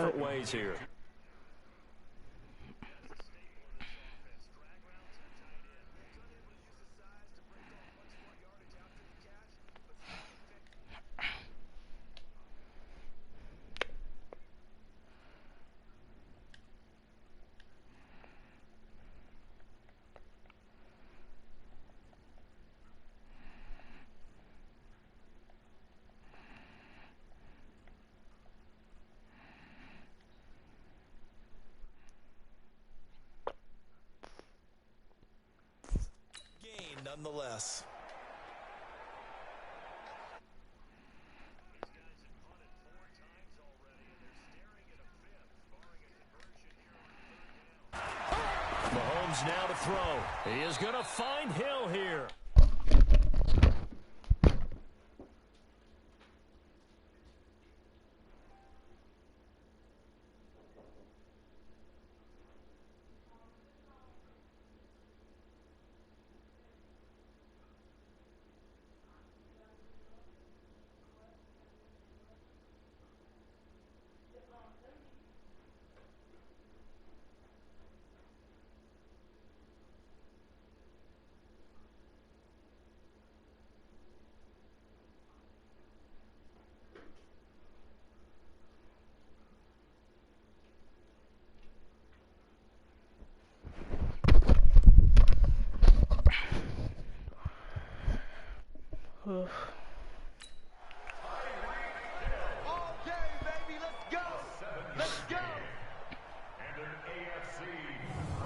different ways here. Nonetheless. Mahomes now to throw. He is going to find Hill here. All day, baby, let's go! Let's go!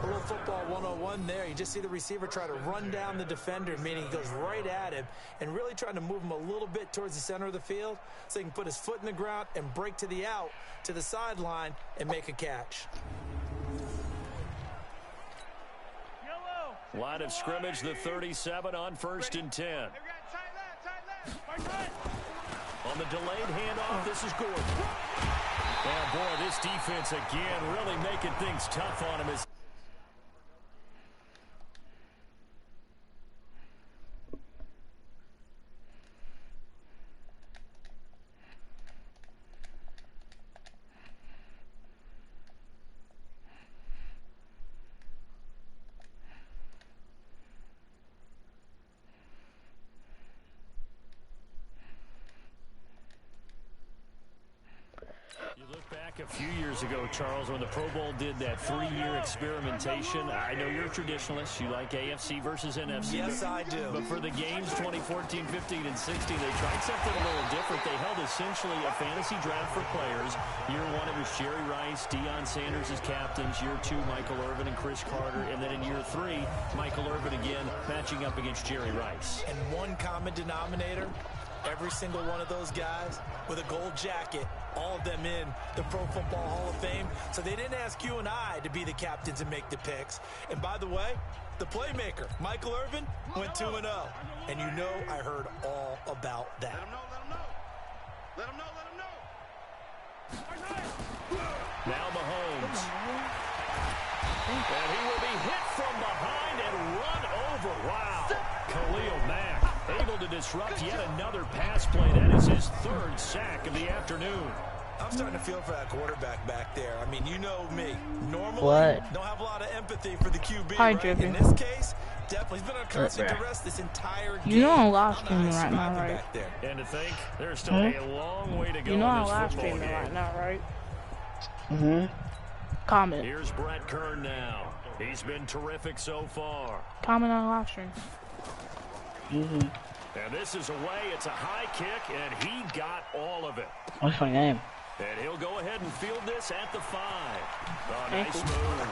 A little football 101 there. You just see the receiver try to run down the defender, meaning he goes right at him and really trying to move him a little bit towards the center of the field so he can put his foot in the ground and break to the out, to the sideline, and make a catch. Line of scrimmage, the 37 on 1st and 10. On the delayed handoff, this is Gordon. And boy, this defense again really making things tough on him. A few years ago, Charles, when the Pro Bowl did that 3-year experimentation, I know you're a traditionalist. You like AFC versus NFC. Yes, I do. But for the games 2014, 15, and 16, they tried something a little different. They held essentially a fantasy draft for players. Year 1, it was Jerry Rice, Deion Sanders as captains. Year 2, Michael Irvin and Chris Carter. And then in year 3, Michael Irvin again matching up against Jerry Rice. And one common denominator, every single one of those guys with a gold jacket, all of them in the Pro Football Hall of Fame. So they didn't ask you and I to be the captains and make the picks. And by the way, the playmaker, Michael Irvin, went 2-0. And you know I heard all about that. Let him know. Now Mahomes. And he will be hit from behind and run over. Wow. Khalil Mack able to disrupt yet another pass play. That is his 3rd sack of the afternoon. I'm starting to feel for that quarterback back there. I mean, you know me. Normally, don't have a lot of empathy for the QB, right? In this case, definitely. He's been on constant duress this entire game. You know I'm live streaming right now, right? And to think, there's still a long way to go. You know in I'm this live football streaming game. right now, right? Comment. Here's Brett Kern now. He's been terrific so far. Comment on the live stream. And this is away. It's a high kick, and he got all of it. What's my name? And he'll go ahead and field this at the 5. Oh, nice move.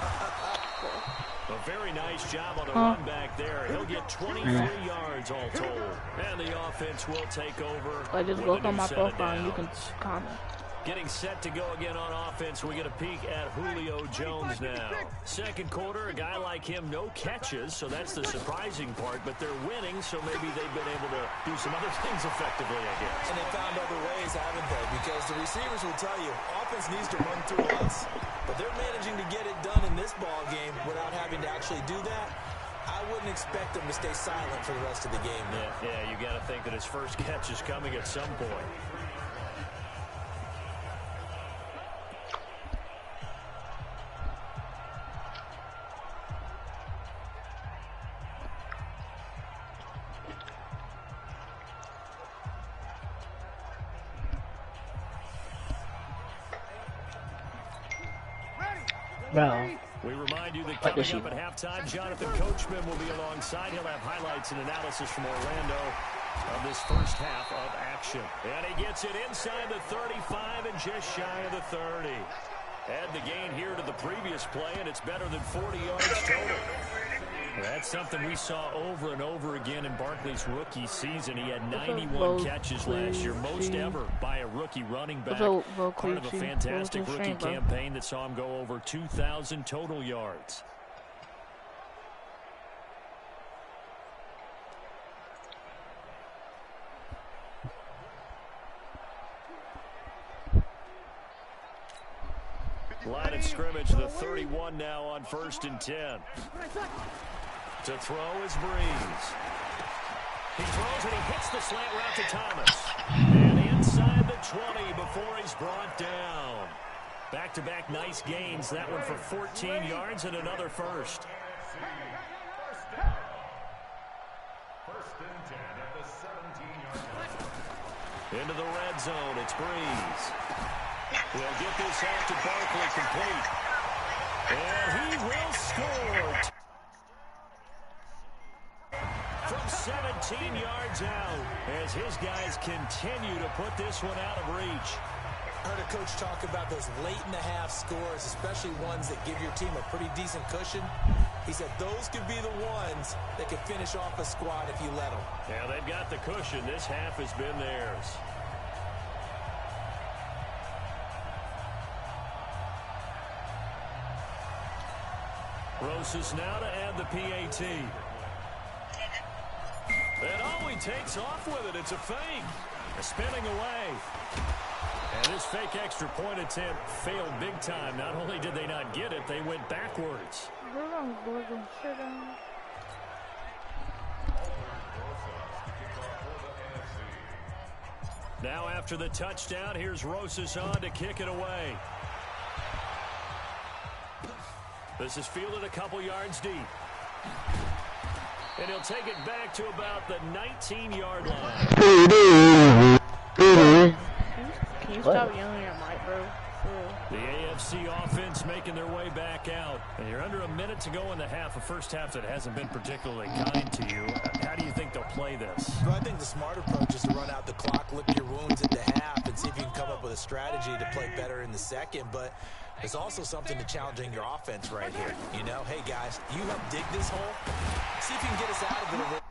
A very nice job on the run back there. He'll get 23 yards all told. And the offense will take over. I just look on my profile and you can comment. Getting set to go again on offense. We get a peek at Julio Jones now. Second quarter, a guy like him, no catches, so that's the surprising part. But they're winning, so maybe they've been able to do some other things effectively, I guess. And they found other ways, haven't they? Because the receivers will tell you, offense needs to run through us. But they're managing to get it done in this ball game without having to actually do that. I wouldn't expect them to stay silent for the rest of the game. Yeah, you got to think that his first catch is coming at some point. Bro. We remind you that What coming is she? up at halftime, Jonathan Coachman will be alongside. He'll have highlights and analysis from Orlando of this first half of action. And he gets it inside the 35 and just shy of the 30. Add the gain here to the previous play, and it's better than 40 yards total. That's something we saw over and over again in Barkley's rookie season. He had 91 catches last year, most ever by a rookie running back. Part of a fantastic rookie campaign that saw him go over 2,000 total yards. Line of scrimmage, the 31 now on 1st and 10. To throw is Breeze. He throws and he hits the slant route to Thomas. And inside the 20 before he's brought down. Back-to-back nice gains. That one for 14 yards and another first. Into the red zone, it's Breeze. We'll get this out to Barkley complete. And he will score. From 17 yards out as his guys continue to put this one out of reach. I heard a coach talk about those late-in-the-half scores, especially ones that give your team a pretty decent cushion. He said those could be the ones that could finish off a squad if you let them. Yeah, they've got the cushion. This half has been theirs. Rosas now to add the PAT. And oh, he takes off with it. It's a fake. Spinning away. And this fake extra point attempt failed big time. Not only did they not get it, they went backwards. Now after the touchdown, here's Rosas on to kick it away. This is fielded a couple yards deep. And he'll take it back to about the 19-yard line. Can you stop yelling at Mike, bro? The AFC offense making their way back out. And you're under a minute to go in the half, a first half that hasn't been particularly kind to you. How do you think they'll play this? Well, I think the smart approach is to run out the clock, lick your wounds at the half, and see if you can come up with a strategy to play better in the second. But there's also something to challenging your offense right here. You know, hey, guys, you help dig this hole. See if you can get us out of it a little.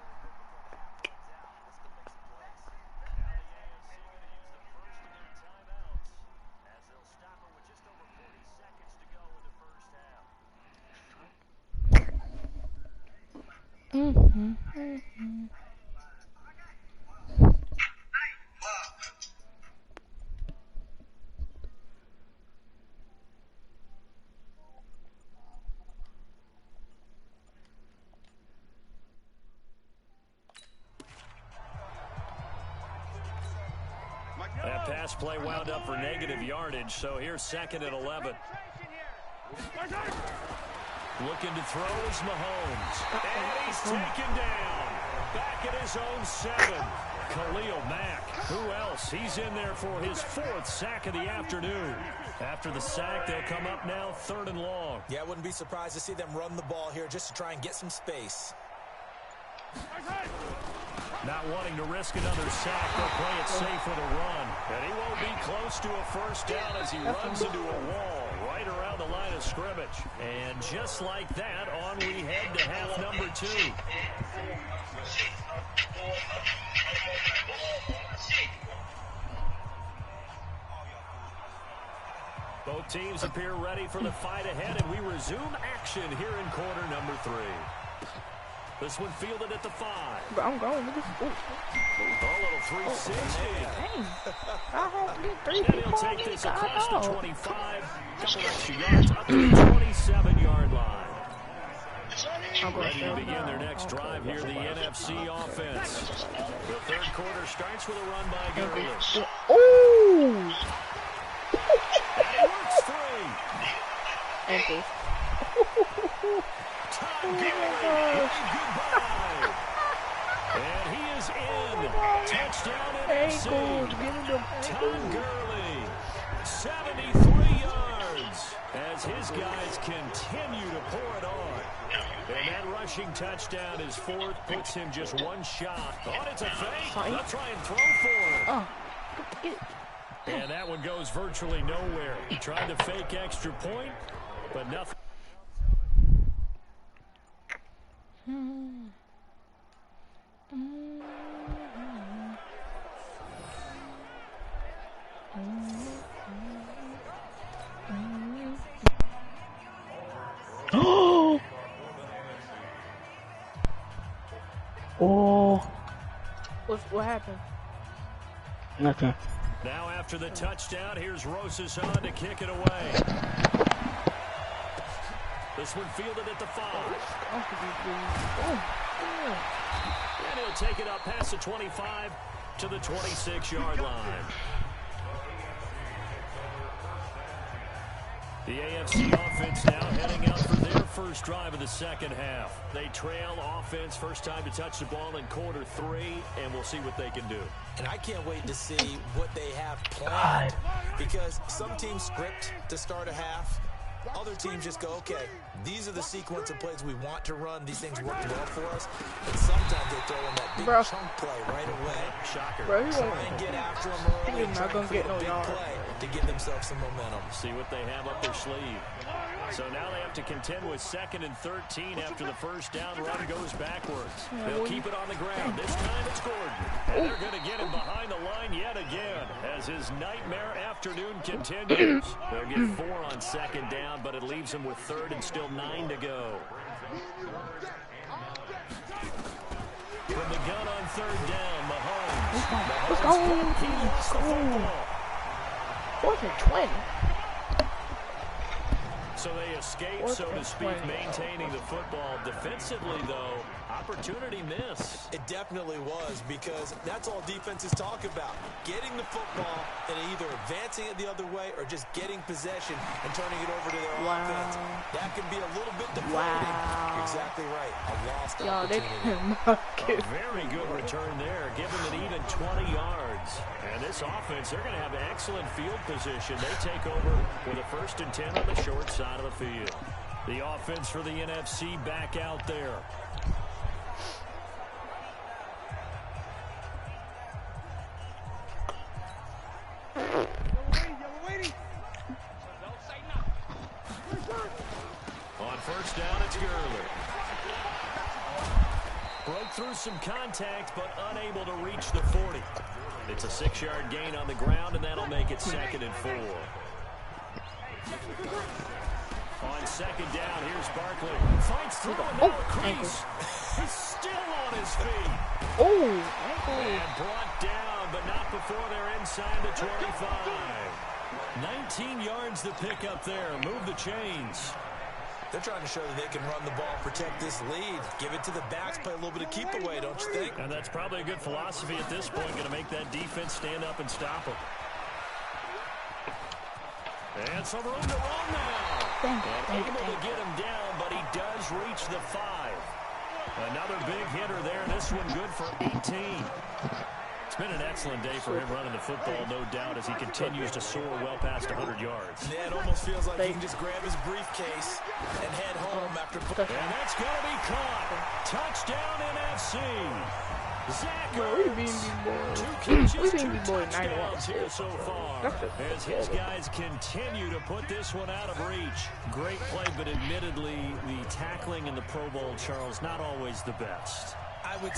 That pass play wound up for negative yardage, so here's 2nd and 11. Looking to throw is Mahomes. And he's taken down. Back at his own 7. Khalil Mack. Who else? He's in there for his 4th sack of the afternoon. After the sack, they'll come up now 3rd and long. Yeah, I wouldn't be surprised to see them run the ball here just to try and get some space. Not wanting to risk another sack, they'll play it safe with a run. And he won't be close to a first down as he runs into a wall right around the line of scrimmage. And just like that, on we head to half number 2. Both teams appear ready for the fight ahead, and we resume action here in quarter number 3. This one fielded at the 5. But I'm going with this. A little 360. Dang. I have to get 3 And people he'll on take this this across the guy. 25. Couple extra yards up to the 27-yard line. Ready to begin their next drive here, the NFC offense. The 3rd quarter starts with a run by Gurley. Ooh. And he works 3. Empty. Todd Gurley, waving goodbye. And he is in. Touchdown NFC. Ankles. Give him them Todd ankles. Gurley, 73 yards. As as his guys continue to pour it on. And that rushing touchdown is fourth, puts him just one shot. Oh, it's a fake. They'll try and throw for it. Oh, get it. And that one goes virtually nowhere. Tried to fake extra point, but nothing. Oh. What happened? Nothing. Now after the touchdown, here's Rosas on to kick it away. This one fielded at the 5. And he'll take it up past the 25 to the 26-yard line. The AFC offense now heading out for their first drive of the second half. They trail offense, first time to touch the ball in quarter 3, and we'll see what they can do. And I can't wait to see what they have planned. Because some teams script to start a half. Other teams just go, okay, these are the sequence of plays we want to run. These things work well for us. And sometimes they throw in that big chunk play right away. Shocker. Bro, Try and get after them early. he's not going to get no yard. Play to give themselves some momentum. See what they have up their sleeve. So now they have to contend with 2nd and 13 after the first down run goes backwards. They'll keep it on the ground. This time it's Gordon. And they're going to get him behind the line yet again as his nightmare afternoon continues. They'll get 4 on 2nd down, but it leaves him with 3rd and still 9 to go. From the gun on 3rd down, Mahomes. Let's go. Let's go. 4th and 20. So they escape, so to speak, maintaining the football. Defensively, though, opportunity miss. It definitely was, because that's all defenses talk about. Getting the football and either advancing it the other way or just getting possession and turning it over to their offense. That can be a little bit deflating. You're exactly right. A lost opportunity. A very good return there, giving an even 20 yards. And this offense, they're going to have excellent field position. They take over with a 1st and 10 on the short side of the field. The offense for the NFC back out there. On 1st down, it's Gurley. Broke through some contact, but unable to reach the 40. It's a 6-yard gain on the ground, and that'll make it 2nd and 4. On 2nd down, here's Barkley. Fights through a crease. He's still on his feet. And brought down, but not before they're inside the 25. 19 yards to pick up there. Move the chains. They're trying to show that they can run the ball, protect this lead. Give it to the backs, play a little bit of keep away, don't you think? And that's probably a good philosophy at this point, going to make that defense stand up and stop them. And some room to run now. And able to get him down, but he does reach the 5. Another big hitter there. This one good for 18. It's been an excellent day for him running the football, no doubt, as he continues to soar well past 100 yards. Yeah, it almost feels like he can just grab his briefcase and head home after. And that's going to be caught. Touchdown NFC. Zach Two catches, 2 more touchdowns here so far. As his guys continue to put this one out of reach. Great play, but admittedly, the tackling in the Pro Bowl, Charles, not always the best. And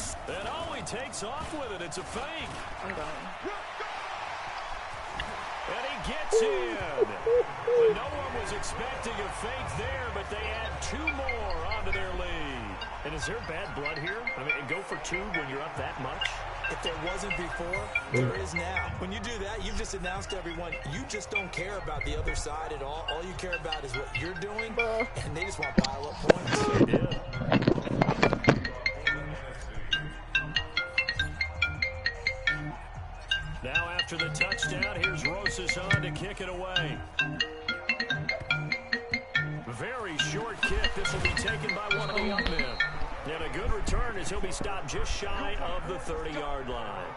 he takes off with it. It's a fake. And he gets in. Well, no one was expecting a fake there, but they add 2 more onto their lead. And is there bad blood here? I mean, go for 2 when you're up that much? If there wasn't before, there is now. When you do that, you've just announced to everyone, you just don't care about the other side at all. All you care about is what you're doing, and they just want to pile up points. Yeah. Now after the touchdown, here's Rosas on to kick it away. Very short kick. This will be taken by one of the young men. And a good return as he'll be stopped just shy of the 30-yard line.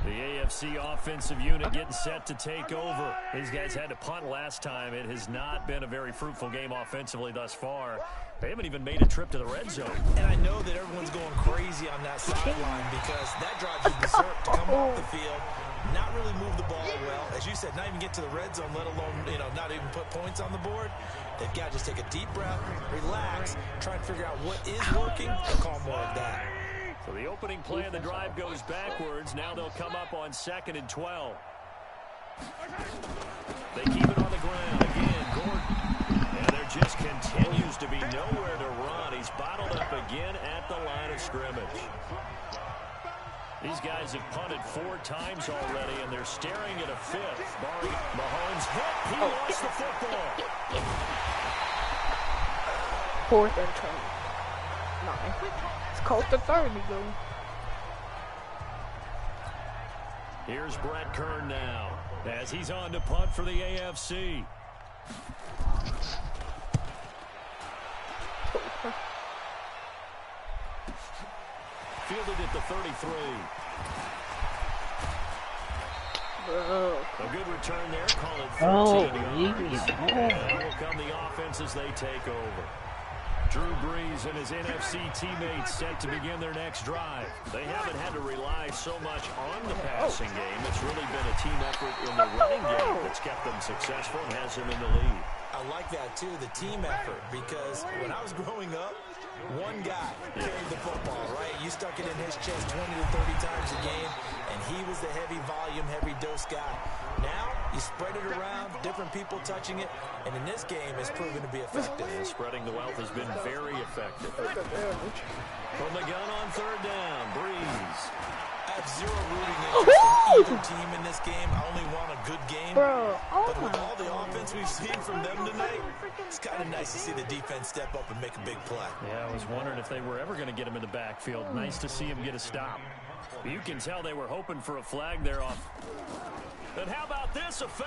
The AFC offensive unit getting set to take over. These guys had to punt last time. It has not been a very fruitful game offensively thus far. They haven't even made a trip to the red zone. And I know that everyone's going crazy on that sideline because that drives you berserk to come off the field, not really move the ball well. As you said, not even get to the red zone, let alone, not even put points on the board. They've got to just take a deep breath, relax, try and figure out what is working, and call more of that. So the opening play of the drive goes backwards. Now they'll come up on 2nd and 12. They keep it on the ground. Again, Gordon. And there just continues to be nowhere to run. He's bottled up again at the line of scrimmage. These guys have punted 4 times already, and they're staring at a 5th. Mahomes hit. He lost the football. 4th and 29. It's close to 30, though. Here's Brett Kern now, as he's on to punt for the AFC. Fielded at the 33. A good return there. Call it 13 yards. And will come the offense as they take over. Drew Brees and his NFC teammates set to begin their next drive. They haven't had to rely so much on the passing game. It's really been a team effort in the running game that's kept them successful and has them in the lead. I like that, too, the team effort, because when I was growing up, one guy carried the football, right? You stuck it in his chest 20 to 30 times a game, and he was the heavy volume, heavy dose guy. Now, you spread it around, different people touching it, and in this game, it's proven to be effective. And spreading the wealth has been very effective. From the gun on 3rd down, Brees. I have zero rooting interest in either team in this game. I only want a good game. But with all the offense we've seen from them tonight, it's kind of nice to see the defense step up and make a big play. Yeah, I was wondering if they were ever going to get him in the backfield. Nice to see him get a stop. You can tell they were hoping for a flag there off. But how about this, a fake?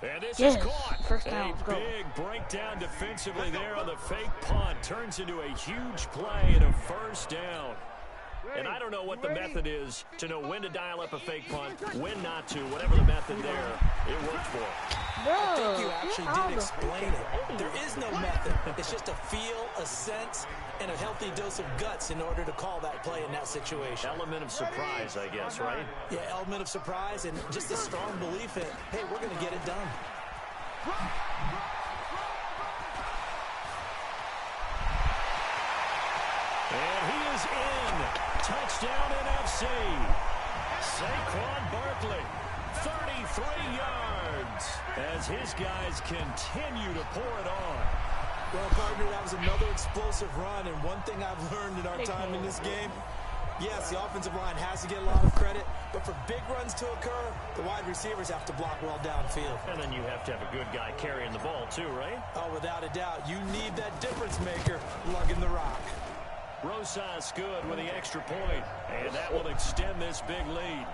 And this is caught. First down, a big breakdown defensively there on the fake punt. Turns into a huge play and a 1st down. And I don't know what the method is to know when to dial up a fake punt, when not to. Whatever the method there, it worked for him. I think you actually did explain it. There is no method. It's just a feel, a sense, and a healthy dose of guts in order to call that play in that situation. Element of surprise, I guess, right? Yeah, element of surprise and just a strong belief in, hey, we're going to get it done. And he is in. Touchdown NFC. Saquon Barkley, 33 yards, as his guys continue to pour it on. Well, partner, that was another explosive run, and one thing I've learned in our time in this game, yes, the offensive line has to get a lot of credit, but for big runs to occur, the wide receivers have to block well downfield. And then you have to have a good guy carrying the ball too, right? Oh, without a doubt. You need that difference maker lugging the rock. Rosas good with the extra point, and that will extend this big lead.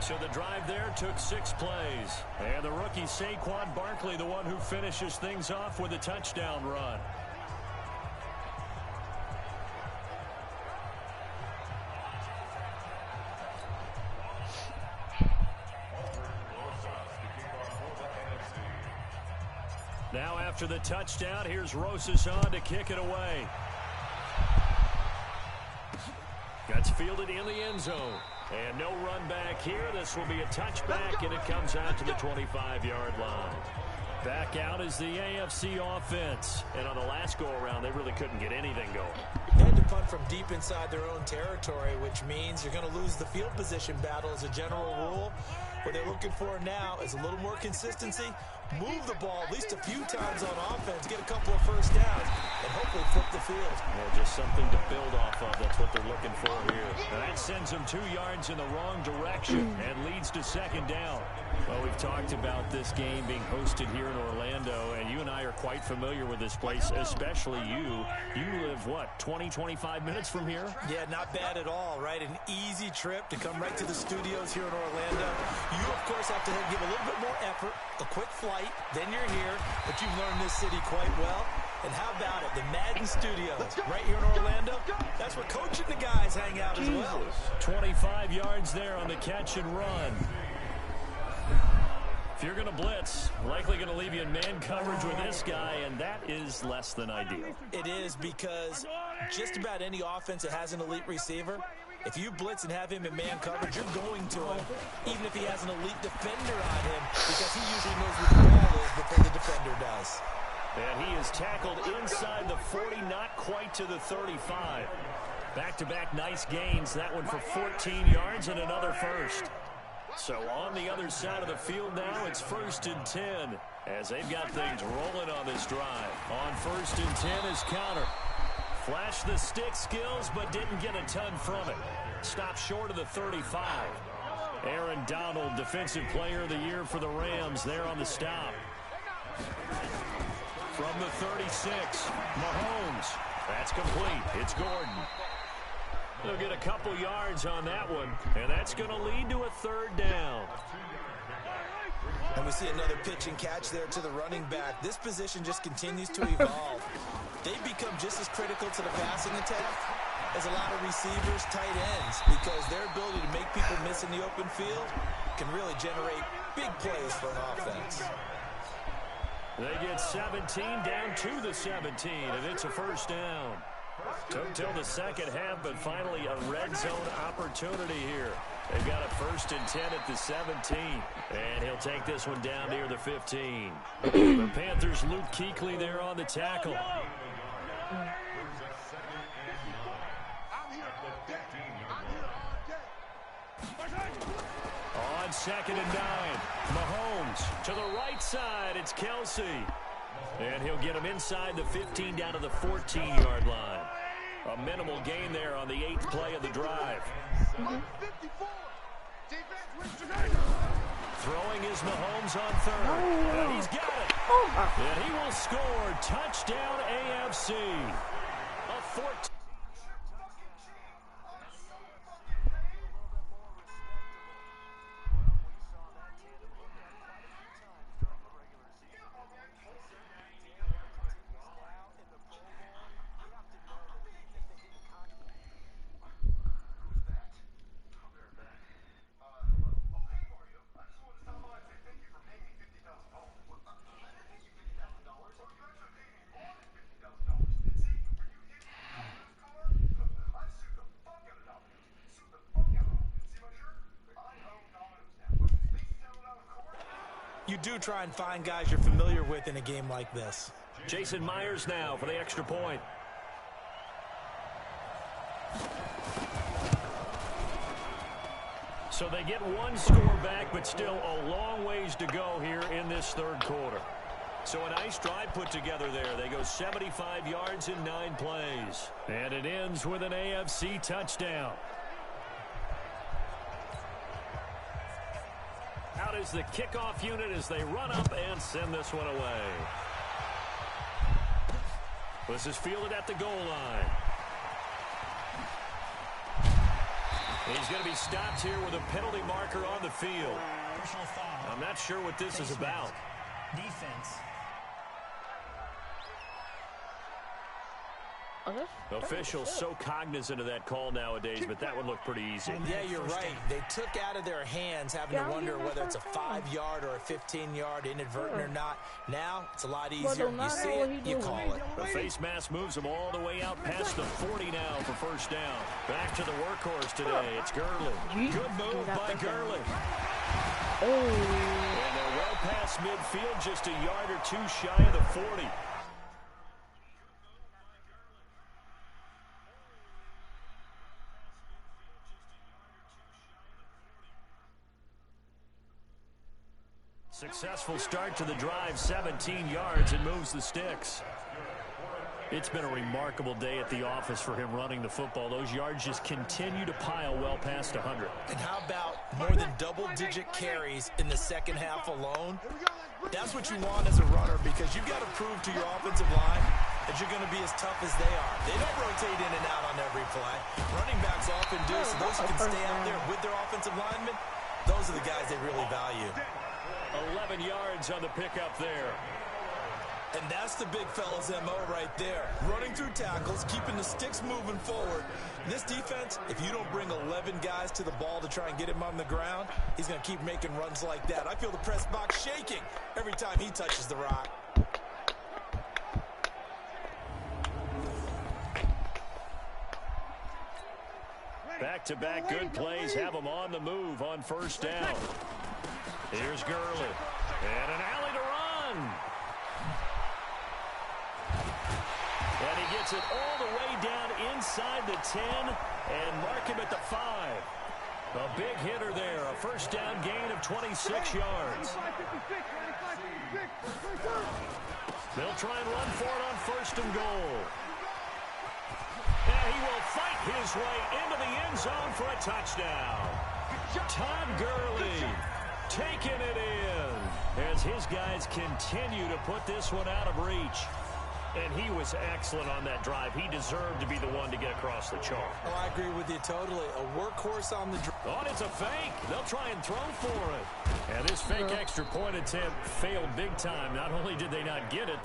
So the drive there took 6 plays. And the rookie Saquon Barkley, the one who finishes things off with a touchdown run. Now after the touchdown, here's Rosas on to kick it away. Gets fielded in the end zone. And no run back here. This will be a touchback, and it comes out to the 25-yard line. Back out is the AFC offense. And on the last go-around, they really couldn't get anything going. They had to punt from deep inside their own territory, which means you're going to lose the field position battle as a general rule. What they're looking for now is a little more consistency, move the ball at least a few times on offense, get a couple of first downs, and hopefully flip the field. Yeah, just something to build off of. That's what they're looking for here. And that sends them 2 yards in the wrong direction and leads to 2nd down. Well, we've talked about this game being hosted here in Orlando, and you and I are quite familiar with this place, especially you. You live, what, 20, 25 minutes from here? Yeah, not bad at all, right? An easy trip to come right to the studios here in Orlando. You, of course, have to give a little bit more effort, a quick flight, then you're here, but you've learned this city quite well. And how about it? The Madden Studios right here in Orlando. That's where Coach and the guys hang out as well. 25 yards there on the catch and run. If you're going to blitz, likely going to leave you in man coverage with this guy, and that is less than ideal. It is, because just about any offense that has an elite receiver, if you blitz and have him in man coverage, you're going to him, even if he has an elite defender on him, because he usually knows where the ball is before the defender does. And he is tackled inside the 40, not quite to the 35. Back-to-back nice gains. That one for 14 yards and another first. So on the other side of the field now, it's 1st and 10 as they've got things rolling on this drive. On 1st and 10 is counter. Flashed the stick skills, but didn't get a ton from it. Stopped short of the 35. Aaron Donald, Defensive Player of the Year for the Rams, there on the stop. From the 36, Mahomes. That's complete. It's Gordon. They'll get a couple yards on that one, and that's going to lead to a 3rd down. And we see another pitch and catch there to the running back. This position just continues to evolve. They become just as critical to the passing attack as a lot of receivers, tight ends, because their ability to make people miss in the open field can really generate big plays for an offense. They get 17 down to the 17, and it's a 1st down. Took till the second half, but finally a red zone opportunity here. They've got a 1st and 10 at the 17, and he'll take this one down near the 15. The Panthers' Luke Kuechly there on the tackle. On 2nd and 9, Mahomes to the right side. It's Kelsey. And he'll get him inside the 15 down to the 14-yard line. A minimal gain there on the 8th play of the drive. Throwing is Mahomes on 3rd. And he's got it. And he will score. Touchdown AFC. A 14. You do try and find guys you're familiar with in a game like this. Jason Myers now for the extra point. So they get one score back, but still a long ways to go here in this 3rd quarter. So a nice drive put together there. They go 75 yards in 9 plays. And it ends with an AFC touchdown. Out is the kickoff unit as they run up and send this one away. This is fielded at the goal line. He's going to be stopped here with a penalty marker on the field. Personal foul. I'm not sure what this is about. Defense. Officials so cognizant of that call nowadays, but that would look pretty easy. Yeah, you're right. They took out of their hands having to wonder whether it's a 5-yard or a 15-yard, inadvertent or not. Now, it's a lot easier. You see it, you call it. The face mask moves them all the way out past the 40 now for 1st down. Back to the workhorse today. It's Gurley. Good move by Gurley. And they're well past midfield, just a yard or 2 shy of the 40. Successful start to the drive, 17 yards, and moves the sticks. It's been a remarkable day at the office for him running the football. Those yards just continue to pile well past 100. And how about more than double-digit carries in the second half alone? That's what you want as a runner, because you've got to prove to your offensive line that you're going to be as tough as they are. They don't rotate in and out on every play. Running backs often do, so those who can stay out there with their offensive linemen, those are the guys they really value. 11 yards on the pickup there. And that's the big fella's MO right there. Running through tackles, keeping the sticks moving forward. This defense, if you don't bring 11 guys to the ball to try and get him on the ground, he's going to keep making runs like that. I feel the press box shaking every time he touches the rock. Back-to-back good plays have them on the move on first down. Here's Gurley. And an alley to run. And he gets it all the way down inside the 10 and mark him at the 5. A big hitter there. A first down gain of 26 yards. They'll try and run for it on first and goal. And he will fight his way into the end zone for a touchdown. Todd Gurley taking it in as his guys continue to put this one out of reach. And he was excellent on that drive. He deserved to be the one to get across the chalk. Oh, I agree with you totally. A workhorse on the drive. Oh, it's a fake. They'll try and throw for it. And this fake extra point attempt failed big time. Not only did they not get it,